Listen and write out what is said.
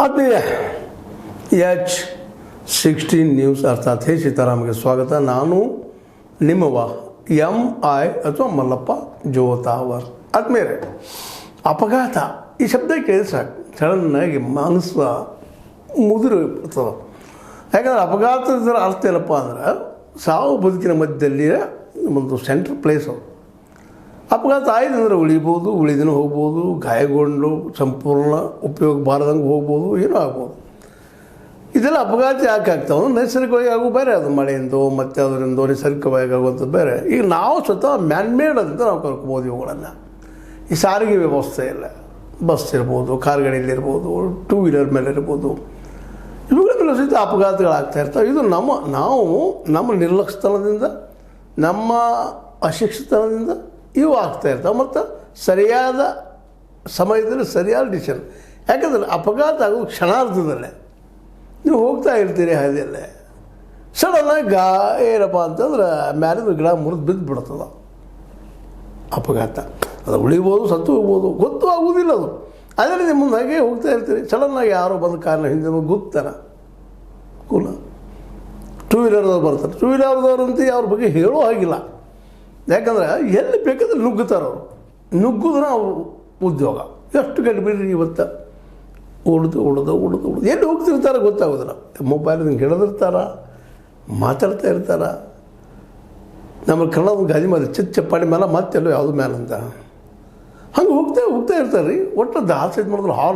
ಆತ್ಮೀಯ H16 news ಅರ್ಥಾತ್ ಹೇ ಸೀತಾರಾಮ್ಗೆ ಸ್ವಾಗತ. ನಾನು ನಿಮ್ಮವ MI ಅಥವಾ ಮಲ್ಲಪ್ಪ ಜೋತಾವರ್. ಆದ್ಮೇಲೆ ಅಪಘಾತ ಈ ಶಬ್ದ ಕೇಳಿ ಸಾಕು, ಸಡನ್ನಾಗಿ ಮನಸ್ಸು ಮುದುರು ಬಿಡ್ತದೆ. ಯಾಕಂದ್ರೆ ಅಪಘಾತದ ಅರ್ಥ ಏನಪ್ಪ ಅಂದ್ರೆ ಸಾವು ಬದುಕಿನ ಮಧ್ಯದಲ್ಲಿ ಒಂದು ಸೆಂಟ್ರ್ ಪ್ಲೇಸು. ಅಪಘಾತ ಆಯ್ತು ಅಂದರೆ ಉಳಿಬೋದು, ಉಳಿದಿನ ಹೋಗ್ಬೋದು, ಗಾಯಗೊಂಡು ಸಂಪೂರ್ಣ ಉಪಯೋಗ ಬಾರದಂಗೆ ಹೋಗ್ಬೋದು, ಏನೂ ಆಗ್ಬೋದು. ಇದೆಲ್ಲ ಅಪಘಾತ ಯಾಕೆ ಆಗ್ತಾವೆ ಅಂದ್ರೆ ನೈಸರ್ಗಿಕವಾಗಿ ಆಗೋ ಬೇರೆ, ಅದು ಮಳೆಯಿಂದೋ ಮತ್ತು ಅದರಿಂದೋ ನೈಸರ್ಗಿಕವಾಗಿ ಆಗುವಂಥದ್ದು ಬೇರೆ. ಈಗ ನಾವು ಸ್ವತಃ ಮ್ಯಾನ್ಮೇಡ್ ಅಂತ ನಾವು ಕರ್ಕೊಬೋದು ಇವುಗಳನ್ನು. ಈ ಸಾರಿಗೆ ವ್ಯವಸ್ಥೆ ಇಲ್ಲ, ಬಸ್ ಇರ್ಬೋದು, ಕಾರ್ಗಳಿರ್ಬೋದು, ಟೂ ವೀಲರ್ ಮೇಲೆ ಇರ್ಬೋದು, ಇವುಗಳ ಮೇಲೆ ಸಹಿತ ಅಪಘಾತಗಳಾಗ್ತಾ ಇರ್ತವೆ. ಇದು ನಾವು ನಮ್ಮ ನಿರ್ಲಕ್ಷ್ಯತನದಿಂದ, ನಮ್ಮ ಅಶಿಕ್ಷಿತನದಿಂದ ಇವು ಆಗ್ತಾ ಇರ್ತವೆ. ಮತ್ತು ಸರಿಯಾದ ಸಮಯದಲ್ಲಿ ಸರಿಯಾದ ಡಿಸಿಷನ್. ಯಾಕಂದರೆ ಅಪಘಾತ ಆಗೋದು ಕ್ಷಣಾರ್ಧದಲ್ಲೇ. ನೀವು ಹೋಗ್ತಾ ಇರ್ತೀರಿ ಹಾದಿಯಲ್ಲೇ, ಸಡನ್ನಾಗಿ ಏನಪ್ಪ ಅಂತಂದ್ರೆ ಮ್ಯಾಲಿಂದ ಗಿಡ ಮುರಿದು ಬಿದ್ದು ಬಿಡ್ತದ. ಅಪಘಾತ ಅದು ಉಳಿಬೋದು, ಸತ್ತು ಹೋಗ್ಬೋದು, ಗೊತ್ತು ಆಗುವುದಿಲ್ಲ ಅದು. ಅದರಲ್ಲಿ ನಿಮ್ಮ ಮುಂದೆ ಹಾಗೆ ಹೋಗ್ತಾ ಇರ್ತೀರಿ, ಸಡನ್ನಾಗಿ ಯಾರೋ ಬಂದು ಕಾರಣ ಹಿಂದೆ ಗುಪ್ತಾನ ಕೂಲ ಟೂ ವೀಲರ್ದವ್ರು ಬರ್ತಾರೆ. ಟೂ ವೀಲರ್ದವ್ರಂತ ಅವ್ರ ಬಗ್ಗೆ ಹೇಳೋ ಹಾಗಿಲ್ಲ. ಯಾಕಂದ್ರೆ ಎಲ್ಲಿ ಬೇಕಾದ್ರೆ ನುಗ್ಗುತ್ತಾರೆ ಅವರು. ನುಗ್ಗುದ್ರೆ ಅವರು ಉದ್ಯೋಗ ಎಷ್ಟು ಗಂಟೆ ಬಿಡ್ರಿ ಇವತ್ತು ಉಳಿದು ಎಲ್ಲಿ ಹೋಗ್ತಿರ್ತಾರೆ ಗೊತ್ತಾಗೋದಿಲ್ಲ. ಮೊಬೈಲ್ ಹಿಂಗೆ ಹಿಡಿದಿರ್ತಾರ, ಮಾತಾಡ್ತಾ ಇರ್ತಾರ. ನಮ್ಮ ಕನ್ನಡದ ಗಾದಿ ಮೇಲೆ ಚಪ್ಪಾಡಿ ಮೇಲೆ ಮತ್ತೆಲ್ಲೋ ಯಾವುದು ಮೇಲೆ ಅಂತ ಹಂಗೆ ಹೋಗ್ತಾ ಇರ್ತಾರೆ ರೀ. ಒಟ್ಟು ದಾಸ ಇದು ಮಾಡಿದ್ರೆ ಹಾರ್ನ್